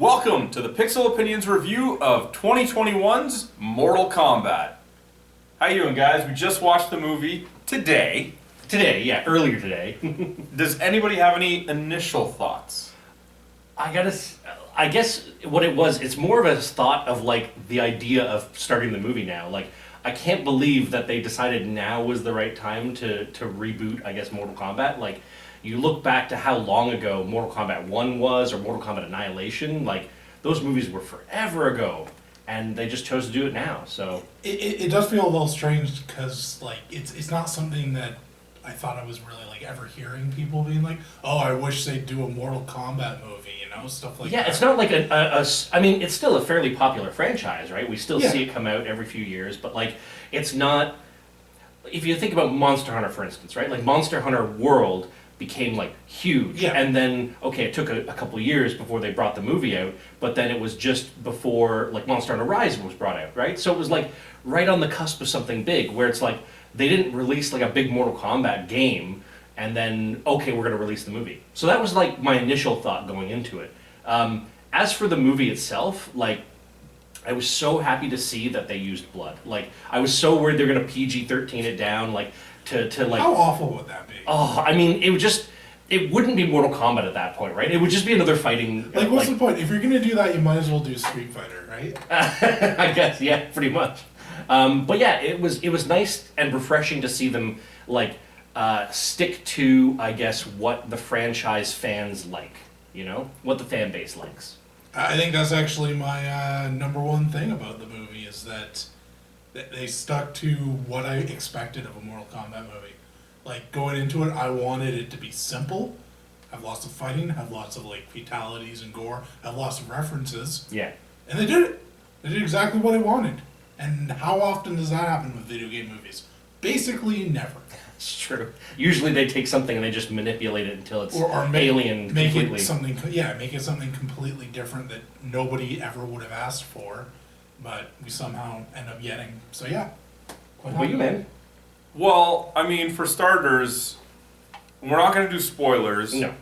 Welcome to the Pixel Opinions review of 2021's Mortal Kombat. How you doing, guys? We just watched the movie today. Earlier today. Does anybody have any initial thoughts? I guess what it was, it's more of a thought of like the idea of starting the movie now. Like, I can't believe that they decided now was the right time to reboot, I guess, Mortal Kombat. Like, you look back to how long ago Mortal Kombat 1 was, or Mortal Kombat Annihilation, like, those movies were forever ago, and they just chose to do it now, so... It does feel a little strange, because, like, it's not something that I thought I was really, like, ever hearing people being like, oh, I wish they'd do a Mortal Kombat movie, you know, stuff like that. Yeah, it's not like I mean, it's still a fairly popular franchise, right? We still see it come out every few years, but, like, it's not... If you think about Monster Hunter, for instance, right? Like, Monster Hunter World became like huge, and then it took a couple years before they brought the movie out, but then it was just before like Monster Hunter Rise was brought out, right? So it was like right on the cusp of something big, where it's like they didn't release like a big Mortal Kombat game and then we're going to release the movie. So that was like my initial thought going into it. As for the movie itself, like, I was so happy to see that they used blood. Like, I was so worried they're going to PG-13 it down, like, to like... How awful would that be? Oh, I mean, it wouldn't be Mortal Kombat at that point, right? It would just be another fighting... Like, what's the point? If you're going to do that, you might as well do Street Fighter, right? I guess, yeah, pretty much. But yeah, it was nice and refreshing to see them, like, stick to, I guess, what the franchise fans like, you know? What the fan base likes. I think that's actually my number one thing about the movie, is that they stuck to what I expected of a Mortal Kombat movie. Like, going into it, I wanted it to be simple, have lots of fighting, have lots of, like, fatalities and gore, have lots of references. Yeah. And they did it. They did exactly what I wanted. And how often does that happen with video game movies? Basically, never. It's true. Usually they take something and they just manipulate it until it's alien make completely. Make it something completely different that nobody ever would have asked for, but we somehow end up getting. So yeah. What about you, man? Well, I mean, for starters, we're not going to do spoilers. No.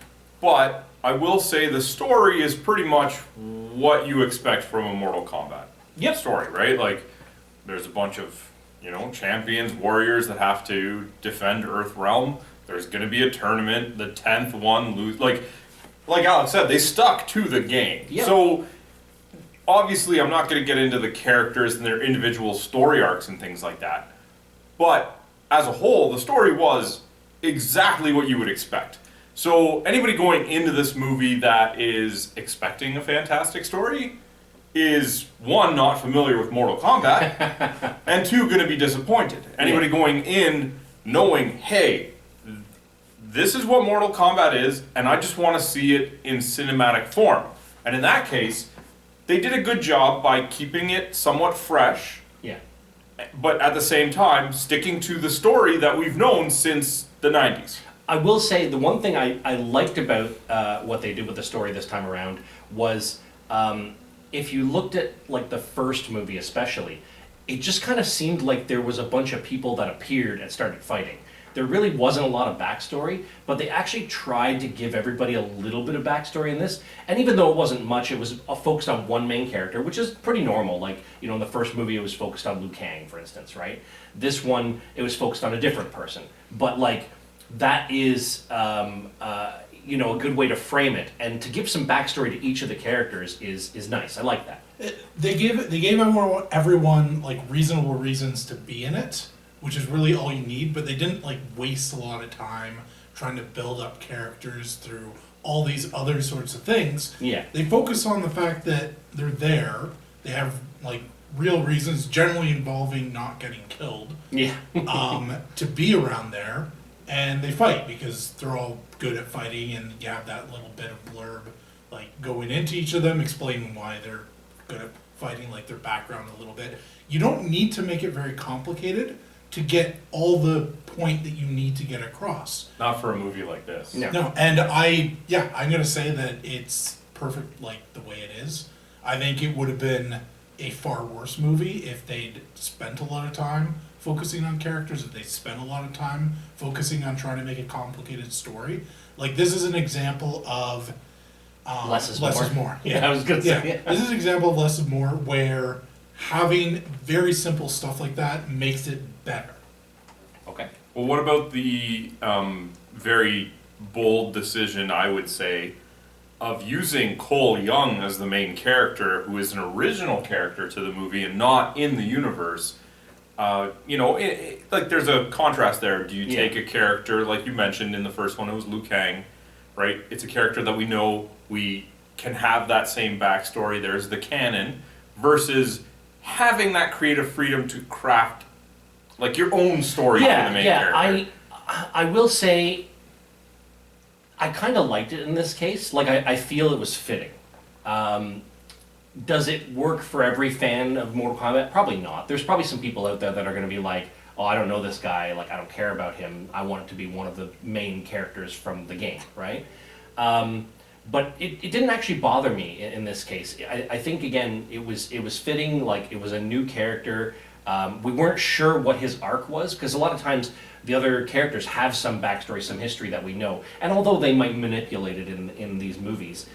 But I will say the story is pretty much what you expect from a Mortal Kombat story, right? Like, there's a bunch of, champions, warriors that have to defend Earthrealm. There's going to be a tournament. The 10th one lose. Like Alex said, they stuck to the game. Yep. So, obviously, I'm not going to get into the characters and their individual story arcs and things like that. But as a whole, the story was exactly what you would expect. So anybody going into this movie that is expecting a fantastic story is, one, not familiar with Mortal Kombat, and two, going to be disappointed. Anybody going in knowing, hey, this is what Mortal Kombat is, and I just want to see it in cinematic form. And in that case, they did a good job by keeping it somewhat fresh, but at the same time, sticking to the story that we've known since the 90s. I will say the one thing I liked about what they did with the story this time around was, if you looked at like the first movie especially, it just kind of seemed like there was a bunch of people that appeared and started fighting. There really wasn't a lot of backstory, but they actually tried to give everybody a little bit of backstory in this. And even though it wasn't much, it was focused on one main character, which is pretty normal. Like, in the first movie, it was focused on Liu Kang, for instance, right? This one, it was focused on a different person. But, like, that is, a good way to frame it. And to give some backstory to each of the characters is nice. I like that. They gave everyone like reasonable reasons to be in it, which is really all you need, but they didn't like waste a lot of time trying to build up characters through all these other sorts of things. Yeah. They focus on the fact that they're there. They have like real reasons, generally involving not getting killed. Yeah. To be around there, and they fight because they're all good at fighting, and you have that little bit of blurb like going into each of them, explaining why they're good at fighting, like their background a little bit. You don't need to make it very complicated to get all the point that you need to get across. Not for a movie like this. No, and I'm gonna say that it's perfect like the way it is. I think it would have been a far worse movie if they'd spent a lot of time focusing on characters, if they spent a lot of time focusing on trying to make a complicated story. Like, this is an example of Less is less more. is more. Yeah, I was gonna say. Yeah. This is an example of less is more, where having very simple stuff like that makes it better. Okay. Well, what about the very bold decision, I would say, of using Cole Young as the main character, who is an original character to the movie and not in the universe? Like there's a contrast there. Do you take a character, like you mentioned in the first one, it was Liu Kang, right? It's a character that we know we can have that same backstory. There's the canon, versus having that creative freedom to craft like your own story for the main character. I will say I kind of liked it in this case. Like, I feel it was fitting. Does it work for every fan of Mortal Kombat? Probably not. There's probably some people out there that are going to be like, oh, I don't know this guy, like, I don't care about him. I want it to be one of the main characters from the game, right? But it didn't actually bother me in this case. I think, again, it was fitting, like, it was a new character. We weren't sure what his arc was, because a lot of times the other characters have some backstory, some history that we know. And although they might manipulate it in these movies,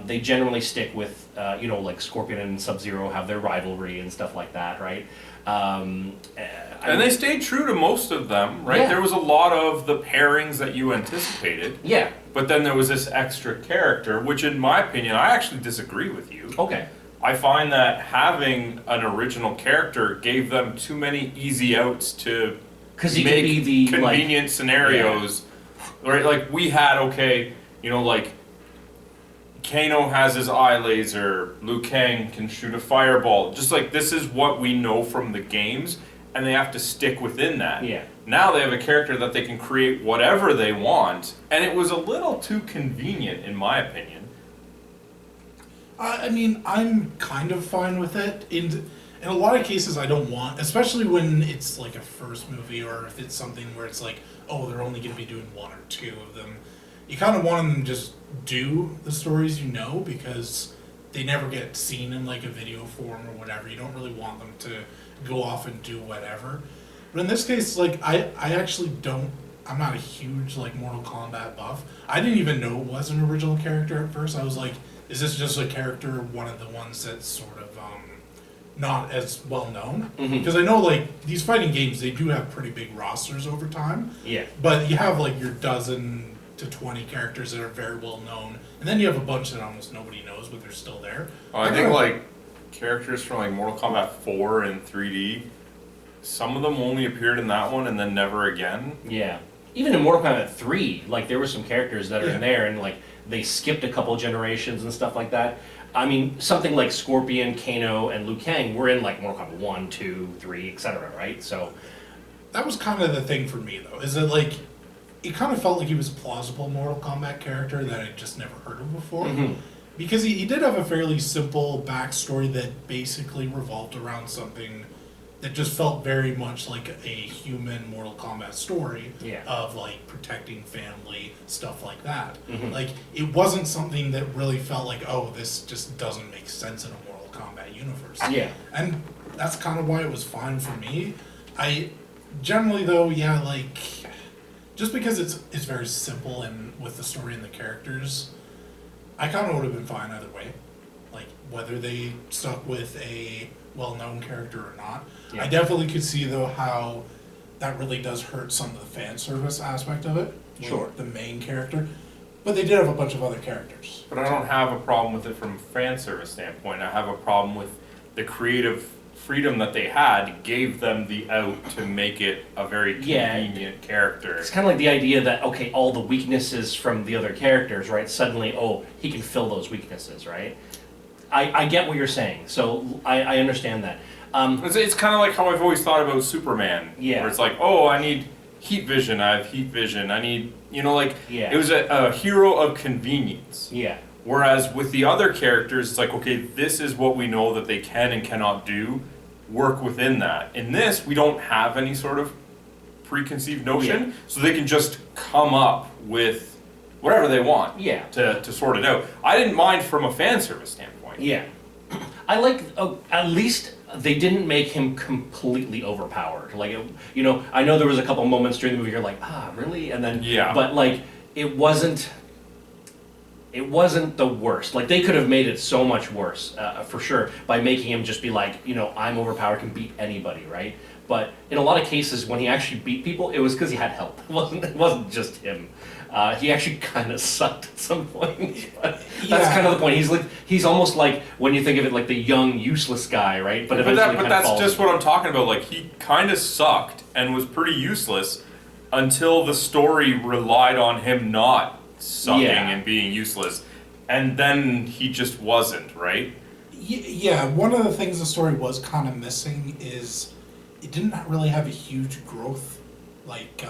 they generally stick with, like Scorpion and Sub-Zero have their rivalry and stuff like that, right? And they stayed true to most of them, right? Yeah. There was a lot of the pairings that you anticipated. Yeah. But then there was this extra character, which in my opinion, I actually disagree with you. Okay. I find that having an original character gave them too many easy outs to Make make the convenient scenarios. Right? Like we had, like Kano has his eye laser, Liu Kang can shoot a fireball. Just like this is what we know from the games, and they have to stick within that. Yeah. Now they have a character that they can create whatever they want, and it was a little too convenient in my opinion. I mean, I'm kind of fine with it. In a lot of cases, I don't want, especially when it's like a first movie, or if it's something where it's like, oh, they're only going to be doing one or two of them. You kind of want them to just do the stories because they never get seen in like a video form or whatever. You don't really want them to go off and do whatever. But in this case, like, I actually don't, I'm not a huge like Mortal Kombat buff. I didn't even know it was an original character at first. I was like, is this just a character, one of the ones that's sort of not as well known? Because I know like these fighting games, they do have pretty big rosters over time. Yeah. But you have like your dozen to 20 characters that are very well known, and then you have a bunch that almost nobody knows, but they're still there. I think like characters from like Mortal Kombat 4 in 3D, some of them only appeared in that one and then never again. Yeah. Even in Mortal Kombat 3, like, there were some characters that are in there, and like they skipped a couple generations and stuff like that. I mean, something like Scorpion, Kano, and Liu Kang were in like Mortal Kombat 1, 2, 3, etc., right? So that was kind of the thing for me, though, is that like it kind of felt like he was a plausible Mortal Kombat character that I'd just never heard of before. Because he did have a fairly simple backstory that basically revolved around something that just felt very much like a human Mortal Kombat story of like protecting family, stuff like that. Like, it wasn't something that really felt like, oh, this just doesn't make sense in a Mortal Kombat universe. Yeah. And that's kind of why it was fine for me. I generally, though, like, just because it's very simple and with the story and the characters, I kind of would have been fine either way. Like, whether they stuck with a well-known character or not. I definitely could see, though, how that really does hurt some of the fan service aspect of it. Sure. The main character. But they did have a bunch of other characters. But I don't have a problem with it from a fan service standpoint. I have a problem with the creative freedom that they had gave them the out to make it a very convenient character. It's kind of like the idea that, okay, all the weaknesses from the other characters, right, suddenly, oh, he can fill those weaknesses, right? I get what you're saying, so I understand that. It's kind of like how I've always thought about Superman. Yeah. Where it's like, oh, I need heat vision, I have heat vision, I need, it was a hero of convenience. Yeah. Whereas with the other characters, it's like, okay, this is what we know that they can and cannot do, work within that. In this, we don't have any sort of preconceived notion, so they can just come up with whatever they want to sort it out. I didn't mind from a fan service standpoint. Yeah. I like, at least they didn't make him completely overpowered. Like, I know there was a couple moments during the movie you're like, really? And then, but like, it wasn't, it wasn't the worst. Like, they could have made it so much worse, for sure, by making him just be like, you know, I'm overpowered, can beat anybody, right? But in a lot of cases, when he actually beat people, it was because he had help. It wasn't just him. He actually kind of sucked at some point. But that's kind of the point. He's almost like, when you think of it, like the young, useless guy, right? But eventually that's just what I'm talking about. Like, he kind of sucked and was pretty useless until the story relied on him not sucking and being useless, and then he just wasn't, right? Yeah, one of the things the story was kind of missing is it didn't really have a huge growth, like,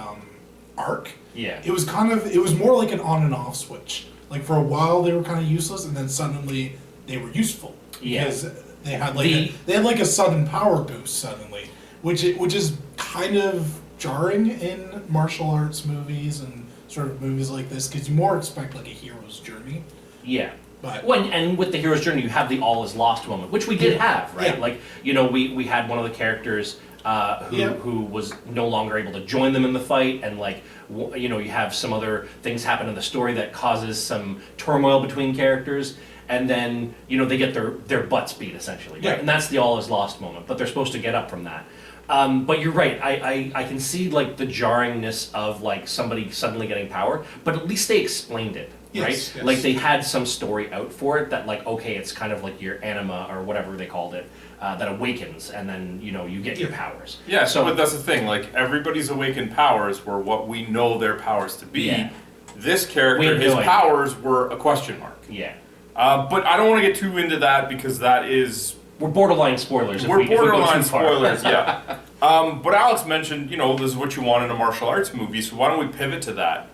arc. Yeah. It was more like an on and off switch. Like, for a while they were kind of useless, and then suddenly they were useful. Yeah. Because they had like a sudden power boost suddenly, which is kind of jarring in martial arts movies and sort of movies like this, because you more expect like a hero's journey. Yeah. But and with the hero's journey, you have the all is lost moment, which we did have, right? Yeah. Like, you know, we had one of the characters who was no longer able to join them in the fight, and like, you know, you have some other things happen in the story that causes some turmoil between characters, and then, you know, they get their butts beat, essentially, right? Yeah. And that's the all is lost moment, but they're supposed to get up from that. But you're right, I can see like the jarringness of like somebody suddenly getting power, but at least they explained it. Yes, Right? yes. Like, they had some story out for it that, like, okay, it's kind of like your anima or whatever they called it, that awakens, and then, you know, you get your powers. Yeah, but that's the thing. Like, everybody's awakened powers were what we know their powers to be. Yeah. This We character, have no his idea. powers were a question mark. Yeah. But I don't want to get too into that because that is... We're borderline spoilers. We're if we go borderline too far. spoilers, yeah. But Alex mentioned, you know, this is what you want in a martial arts movie, so why don't we pivot to that?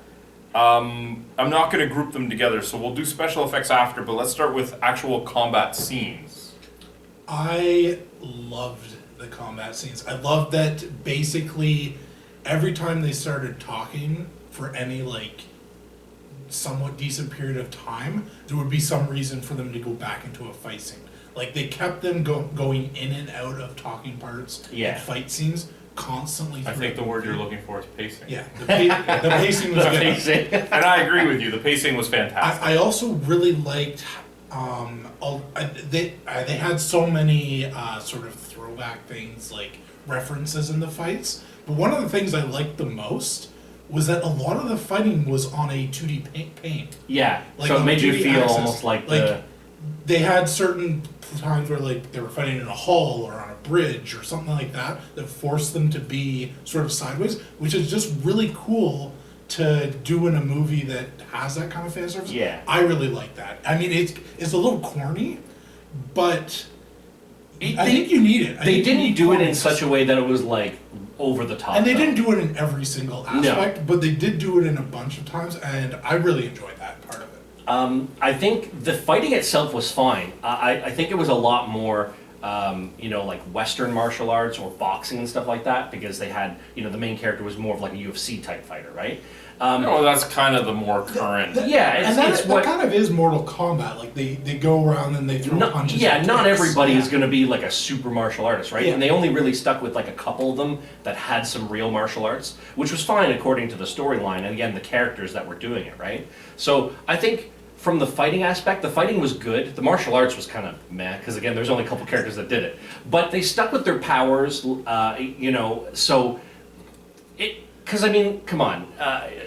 I'm not going to group them together, so we'll do special effects after, but let's start with actual combat scenes. I loved the combat scenes. I loved that basically every time they started talking for any like somewhat decent period of time, there would be some reason for them to go back into a fight scene. Like, they kept them going in and out of talking parts and fight scenes constantly. I think the word you're looking for is pacing. Yeah, the pacing was The good. pacing. And I agree with you, the pacing was fantastic. I also really liked they had so many sort of throwback things, like references in the fights, but one of the things I liked the most was that a lot of the fighting was on a 2D pane. Yeah. Like, So it on made you 2D feel axis. almost like They had certain times where like they were fighting in a hall or on a bridge or something like that forced them to be sort of sideways, which is just really cool to do in a movie that has that kind of fan service. Yeah. I really like that. I mean, it's a little corny, but I think you need it. They didn't do it in such a way that it was like over the top. And they though. didn't do it in every single aspect, but they did do it in a bunch of times, and I really enjoyed that part of it. I think the fighting itself was fine. I think it was a lot more, you know, like Western martial arts or boxing and stuff like that, because they had, you know, the main character was more of like a UFC type fighter, right? No, that's kind of the more current. Yeah, it's that kind of is Mortal Kombat. Like, they go around and they throw punches. Yeah, and not kicks. everybody Yeah. is going to be like a super martial artist, right? Yeah. And they only really stuck with like a couple of them that had some real martial arts, which was fine according to the storyline and again the characters that were doing it, right? So I think from the fighting aspect, the fighting was good. The martial arts was kind of meh, because again, there's only a couple characters that did it. But they stuck with their powers, you know, so it... Because, I mean, come on,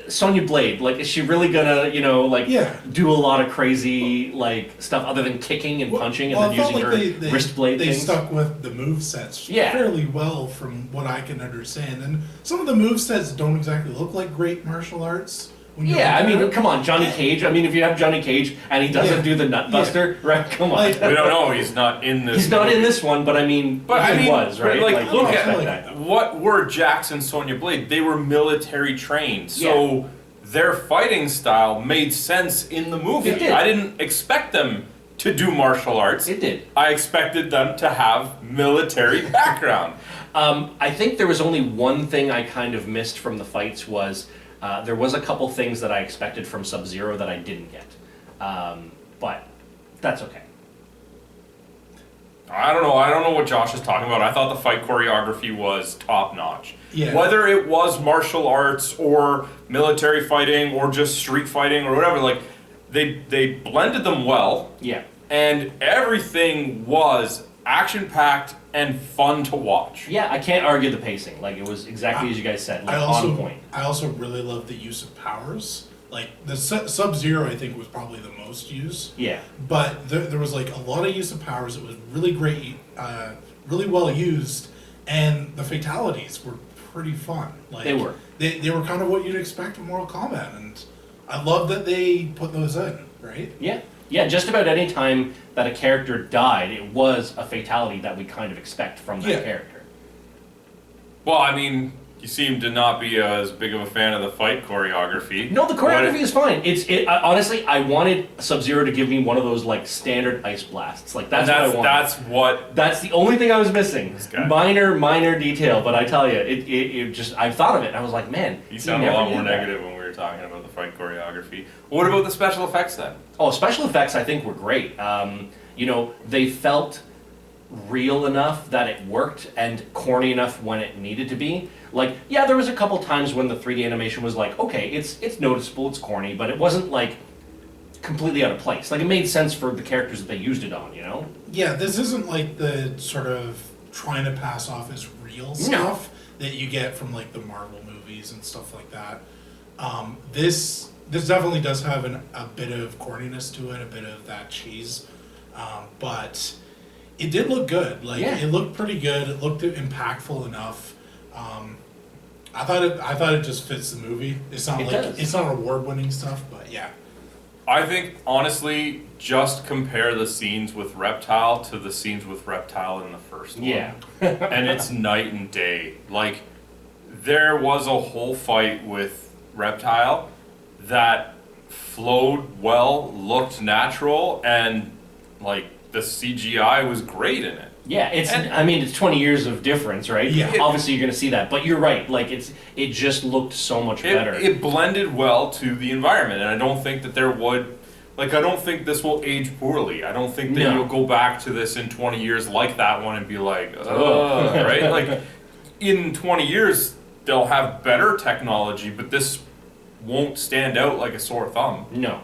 Sonya Blade, like, is she really gonna, you know, like, do a lot of crazy, like, stuff other than kicking and punching and then using her wrist blade they things? stuck with the movesets fairly well from what I can understand. And some of the movesets don't exactly look like great martial arts. Yeah, I mean, come on, Johnny Cage. I mean, if you have Johnny Cage and he doesn't do the nutbuster, right? Come on. Like, We don't know, he's not in this He's not in this one, but I mean, he was, right? Like, look at that. what were Jax and Sonya Blade? They were military trained, so their fighting style made sense in the movie. It did. I didn't expect them to do martial arts. It did. I expected them to have military background. I think there was only one thing I kind of missed from the fights was there was a couple things that I expected from Sub-Zero that I didn't get. But that's okay. I don't know what Josh is talking about. I thought the fight choreography was top notch. Yeah. Whether it was martial arts or military fighting or just street fighting or whatever, like, they blended them well, Yeah. and everything was action-packed and fun to watch. Yeah, I can't argue the pacing. Like, it was exactly as you guys said, like, on point. I also really love the use of powers. Like, the Sub-Zero, I think, was probably the most used. Yeah. But there was, like, a lot of use of powers. It was really great, really well used, and the fatalities were pretty fun. Like, They were. They were kind of what you'd expect from Mortal Kombat, and I love that they put those in, right? Yeah. Yeah, just about any time that a character died, it was a fatality that we kind of expect from that character. Well, I mean, you seem to not be as big of a fan of the fight choreography. No, the choreography is fine. Honestly, I wanted Sub-Zero to give me one of those like standard ice blasts. Like that's what I wanted. That's the only thing I was missing. Minor detail, but I tell you, it just I thought of it. And I was like, man, you sound a lot more negative when we were talking about the fight choreography. What about the special effects then? Oh, special effects I think were great. They felt real enough that it worked and corny enough when it needed to be. Like, yeah, there was a couple times when the 3D animation was like, okay, it's noticeable, it's corny, but it wasn't like completely out of place. Like, it made sense for the characters that they used it on, you know? Yeah, this isn't like the sort of trying to pass off as real stuff that you get from like the Marvel movies and stuff like that. This definitely does have a bit of corniness to it, a bit of that cheese, but it did look good. Like it looked pretty good. It looked impactful enough. I thought it just fits the movie. It's not it's not award-winning stuff, but yeah. I think honestly, just compare the scenes with Reptile to the scenes with Reptile in the first one. Yeah. And it's night and day. Like, there was a whole fight with Reptile that flowed well, looked natural, and like the CGI was great in it. Yeah, it's 20 years of difference, right? Yeah. Obviously you're gonna see that, but you're right, like it just looked so much better. It blended well to the environment, and I don't think that I don't think this will age poorly. I don't think that you'll go back to this in 20 years like that one and be like, right? Like, in 20 years, they'll have better technology, but this won't stand out like a sore thumb. No,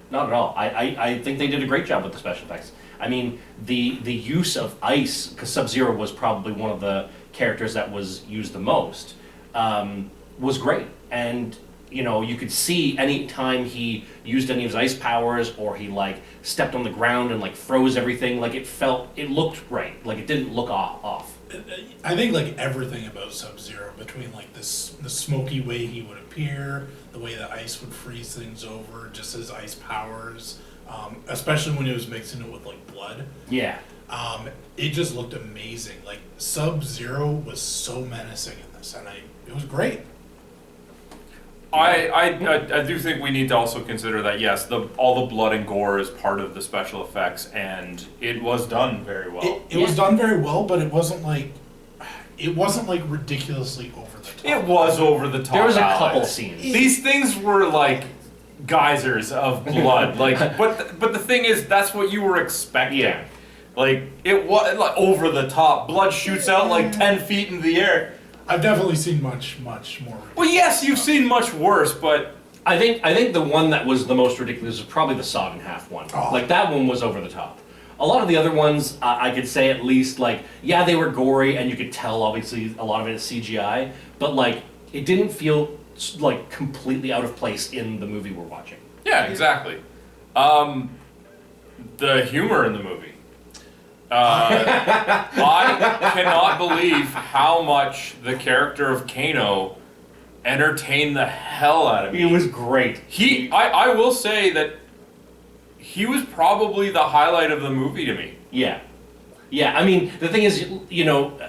not at all. I think they did a great job with the special effects. I mean, the use of ice, because Sub-Zero was probably one of the characters that was used the most, was great. And, you could see any time he used any of his ice powers or he, like, stepped on the ground and, like, froze everything, like, it looked right. Like, it didn't look off. I think, like, everything about Sub-Zero, between, like, the smoky way he would appear, the way the ice would freeze things over, just his ice powers, especially when he was mixing it with, like, blood. Yeah. It just looked amazing. Like, Sub-Zero was so menacing in this, and it was great. I do think we need to also consider that, yes, all the blood and gore is part of the special effects, and it was done very well. It was done very well, but it wasn't like ridiculously over the top. It was over the top. There was a couple scenes. These things were like geysers of blood, like, but the thing is, that's what you were expecting. Yeah. Like, it was like over the top. Blood shoots out like 10 feet into the air. I've definitely seen much more. Well, yes, you've seen much worse, but I think the one that was the most ridiculous was probably the sawed in half one. Oh. Like, that one was over the top. A lot of the other ones, I could say at least, like, yeah, they were gory, and you could tell, obviously, a lot of it is CGI, but, like, it didn't feel, like, completely out of place in the movie we're watching. yeah, exactly. The humor in the movie. I cannot believe how much the character of Kano entertained the hell out of me. It was great. I will say that he was probably the highlight of the movie to me. Yeah. Yeah, I mean, the thing is,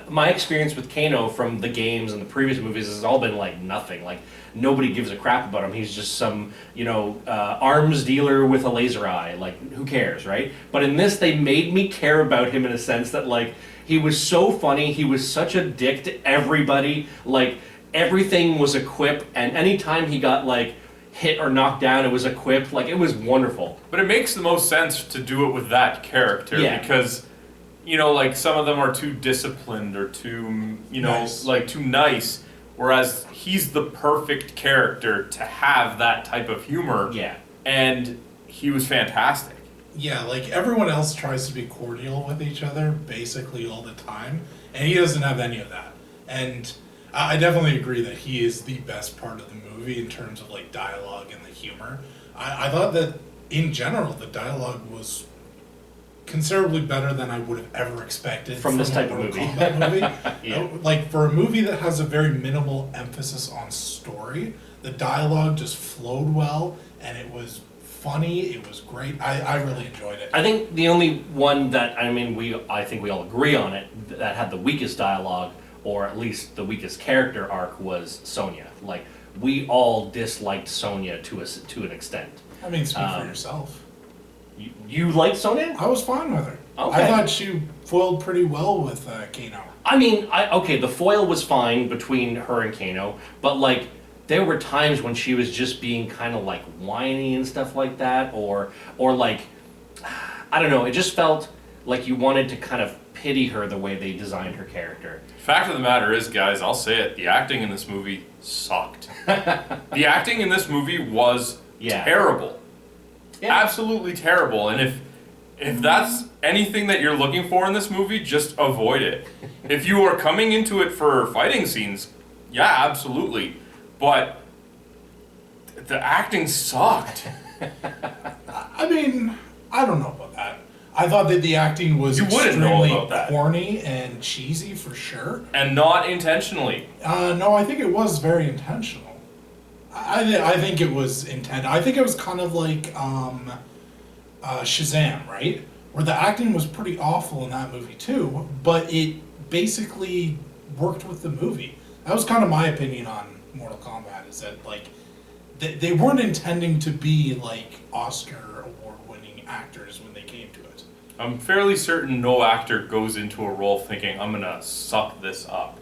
my experience with Kano from the games and the previous movies has all been like nothing. Like, nobody gives a crap about him. He's just some, arms dealer with a laser eye. Like, who cares, right? But in this, they made me care about him in a sense that, like, he was so funny. He was such a dick to everybody. Like, everything was a quip, and anytime he got, like, hit or knocked down, it was a quip. Like, it was wonderful. But it makes the most sense to do it with that character because, like, some of them are too disciplined or too, nice. like, too nice. Whereas he's the perfect character to have that type of humor. Yeah. And he was fantastic. Yeah, like everyone else tries to be cordial with each other basically all the time, and he doesn't have any of that. And I definitely agree that he is the best part of the movie in terms of like dialogue and the humor. I thought that in general the dialogue was considerably better than I would have ever expected From this type of a Mortal movie. Kombat movie. Yeah. Like for a movie that has a very minimal emphasis on story, the dialogue just flowed well, and it was funny. It was great. I really enjoyed it. I think the only one that, I think we all agree on it, that had the weakest dialogue, or at least the weakest character arc, was Sonya. Like, we all disliked Sonya to an extent. I mean, speak for yourself. You liked Sonya? I was fine with her. Okay. I thought she foiled pretty well with Kano. I mean, okay, the foil was fine between her and Kano, but like, there were times when she was just being kind of like whiny and stuff like that, or like, I don't know, it just felt like you wanted to kind of pity her the way they designed her character. Fact of the matter is, guys, I'll say it, the acting in this movie sucked. The acting in this movie was terrible. Yeah. Absolutely terrible. And if that's anything that you're looking for in this movie, just avoid it. If you are coming into it for fighting scenes, yeah, absolutely. But the acting sucked. I mean, I don't know about that. I thought that the acting was You wouldn't know extremely about that. corny and cheesy for sure. And not intentionally. No, I think it was very intentional. I think it was intent. I think it was kind of like Shazam, right? Where the acting was pretty awful in that movie too, but it basically worked with the movie. That was kind of my opinion on Mortal Kombat, is that like they weren't intending to be like Oscar award-winning actors when they came to it. I'm fairly certain no actor goes into a role thinking, I'm gonna suck this up.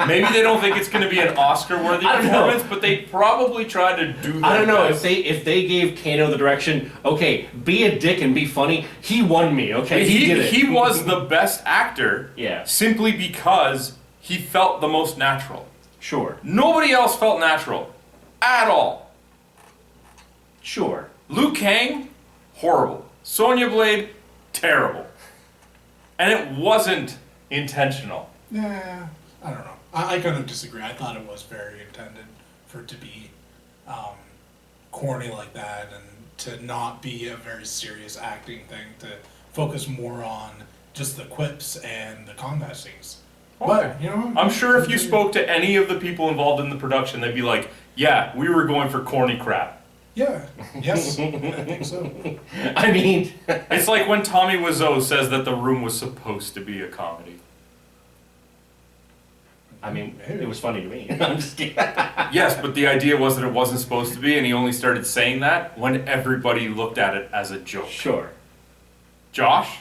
Maybe they don't think it's gonna be an Oscar-worthy performance, but they probably tried to do that. I don't know, if they gave Kano the direction, okay, be a dick and be funny, he won me, okay? He did it. He was the best actor simply because he felt the most natural. Sure. Nobody else felt natural. At all. Sure. Liu Kang, horrible. Sonya Blade, terrible. And it wasn't intentional. Nah, I don't know. I kind of disagree. I thought it was very intended for it to be corny like that, and to not be a very serious acting thing, to focus more on just the quips and the combat scenes. Okay. But, you know, I'm sure if you spoke to any of the people involved in the production, they'd be like, yeah, we were going for corny crap. Yeah. Yes. I think so. I mean... It's like when Tommy Wiseau says that The Room was supposed to be a comedy. I mean, Maybe. it was funny to me. I'm just kidding. Yes, but the idea was that it wasn't supposed to be, and he only started saying that when everybody looked at it as a joke. Sure. Josh?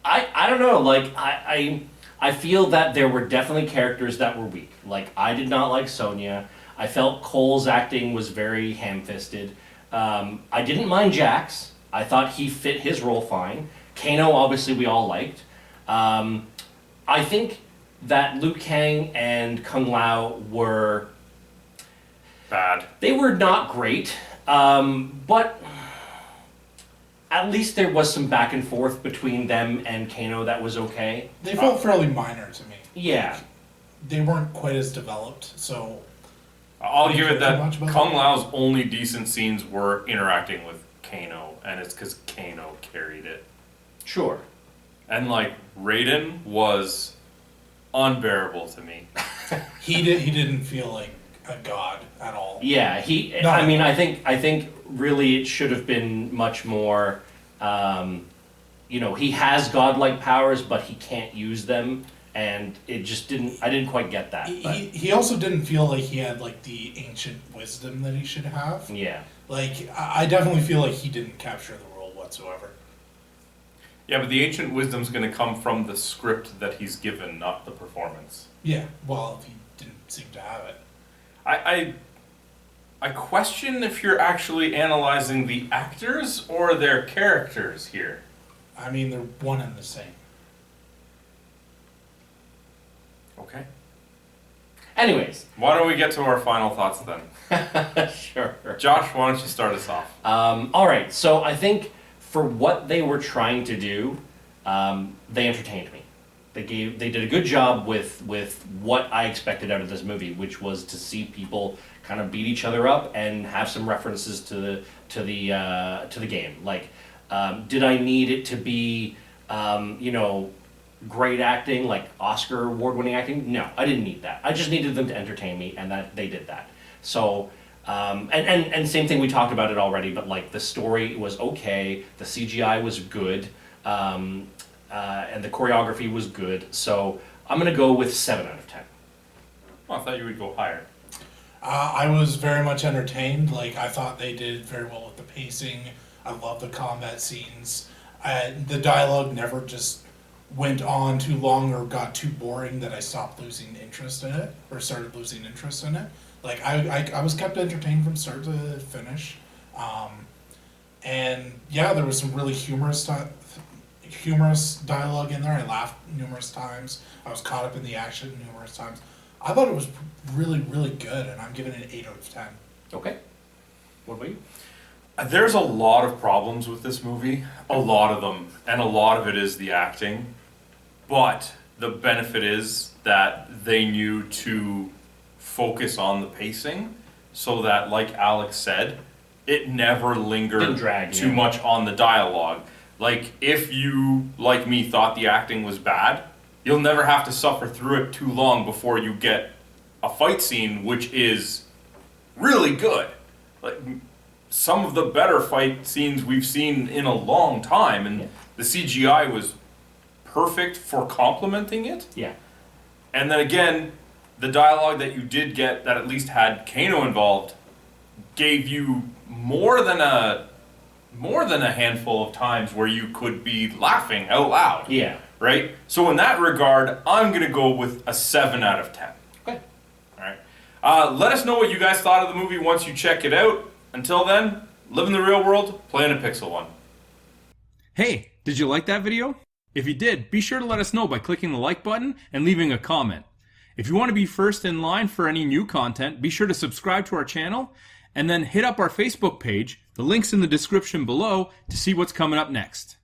I don't know, like, I feel that there were definitely characters that were weak. Like, I did not like Sonya. I felt Cole's acting was very ham-fisted. I didn't mind Jax. I thought he fit his role fine. Kano, obviously, we all liked. I think that Liu Kang and Kung Lao were... Bad. They were not great, but at least there was some back and forth between them and Kano that was okay. They felt fairly minor to me. Yeah. They weren't quite as developed, so... I'll give it that Much about Kung that? Lao's only decent scenes were interacting with Kano, and it's because Kano carried it. Sure. And like, Raiden was unbearable to me. He didn't feel like a god at all. Yeah, No. I mean, I think really it should have been much more, he has godlike powers, but he can't use them, and it just I didn't quite get that. But, He also didn't feel like he had like the ancient wisdom that he should have. yeah. Like, I definitely feel like he didn't capture the role whatsoever. Yeah, but the ancient wisdom's going to come from the script that he's given, not the performance. Yeah, well, he didn't seem to have it. I question if you're actually analyzing the actors or their characters here. I mean, they're one and the same. Okay. Anyways. Why don't we get to our final thoughts then? Sure. Josh, why don't you start us off? All right, so I think for what they were trying to do, they entertained me. They did a good job with what I expected out of this movie, which was to see people kind of beat each other up and have some references to the game. Like, did I need it to be, great acting, like Oscar award-winning acting? No, I didn't need that. I just needed them to entertain me, and that they did that. So, and same thing, we talked about it already, but like the story was okay, the CGI was good, and the choreography was good. So I'm gonna go with 7 out of 10. Oh, I thought you would go higher. I was very much entertained. Like, I thought they did very well with the pacing. I love the combat scenes. The dialogue never just went on too long or got too boring that I stopped losing interest in it, or started losing interest in it. Like, I was kept entertained from start to finish. And yeah, there was some really humorous dialogue in there. I laughed numerous times. I was caught up in the action numerous times. I thought it was really, really good, and I'm giving it an 8 out of 10. Okay. What about you? There's a lot of problems with this movie, a lot of them, and a lot of it is the acting. But the benefit is that they knew to focus on the pacing so that, like Alex said, it never lingered Didn't drag, too much on the dialogue. Like, if you, like me, thought the acting was bad, you'll never have to suffer through it too long before you get a fight scene which is really good. Like, some of the better fight scenes we've seen in a long time, and the CGI was perfect for complementing it. Yeah. And then again, the dialogue that you did get that at least had Kano involved gave you more than a handful of times where you could be laughing out loud. Yeah. Right? So in that regard, I'm going to go with a 7 out of 10. Okay. Alright. Let us know what you guys thought of the movie once you check it out. Until then, live in the real world, play in a pixel one. Hey, did you like that video? If you did, be sure to let us know by clicking the like button and leaving a comment. If you want to be first in line for any new content, be sure to subscribe to our channel and then hit up our Facebook page. The link's in the description below to see what's coming up next.